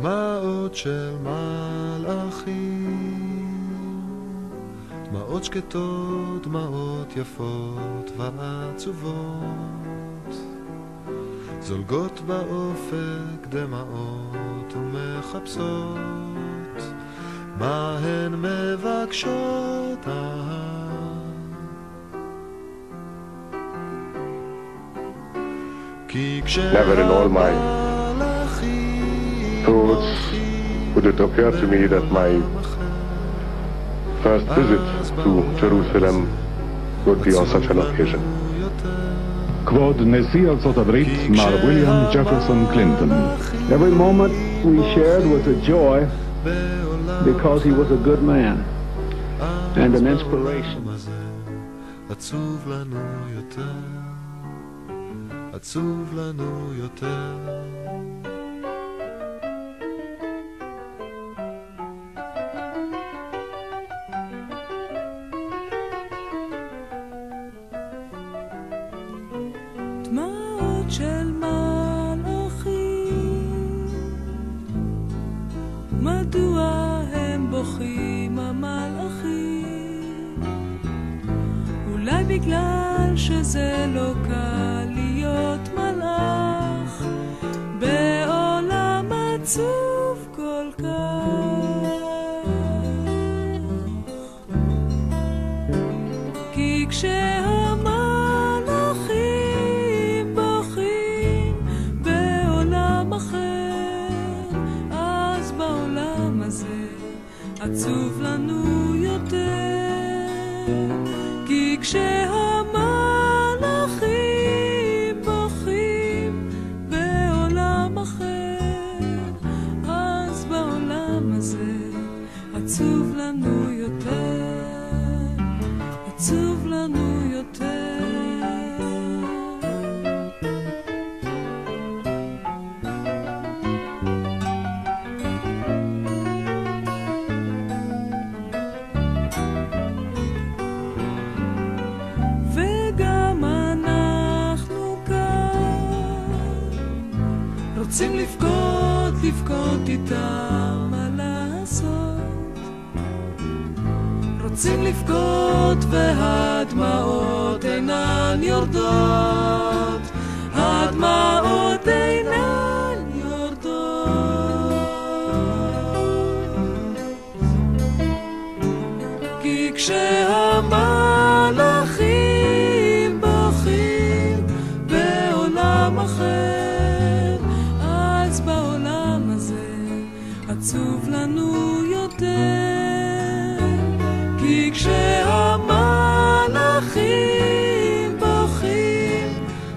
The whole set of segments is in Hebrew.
דמעות של מלאכים, דמעות שקטות, דמעות יפות ועצובות, זולגות באופק דמעות ומחפשות מה הן מבקשות. Never in all my thoughts would it occur to me that my first visit to Jerusalem would be on such an occasion. כבוד נשיא ארצות הברית, מר ויליאם ג'פרסון קלינטון. Every moment we shared was a joy because he was a good man and an inspiration. עצוב לנו יותר, עצוב לנו יותר. דמעות של מלאכים, מדוע הם בוכים המלאכים? אולי בגלל שזה לא קל להיות מלאך בעולם עצוב כל כך. כי כשהמלאכים בוכים בעולם אחר, אז בעולם הזה עצוב לנו יותר. כי כשהמלאכים בוכים בעולם אחר, אז בעולם הזה עצוב לנו יותר, עצוב לנו יותר. וגם אנחנו כאן רוצים לבכות איתם, מה לעשות? רוצים לבכות והדמעות אינן יורדות, הדמעות אינן יורדות. כי כשהמלאכים בוכים בעולם אחר, אז בעולם הזה עצוב לנו יותר. כי כשהמלאכים בוכים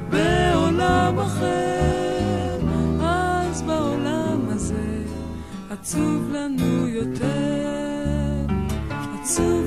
בעולם אחר, אז בעולם הזה עצוב לנו יותר, עצוב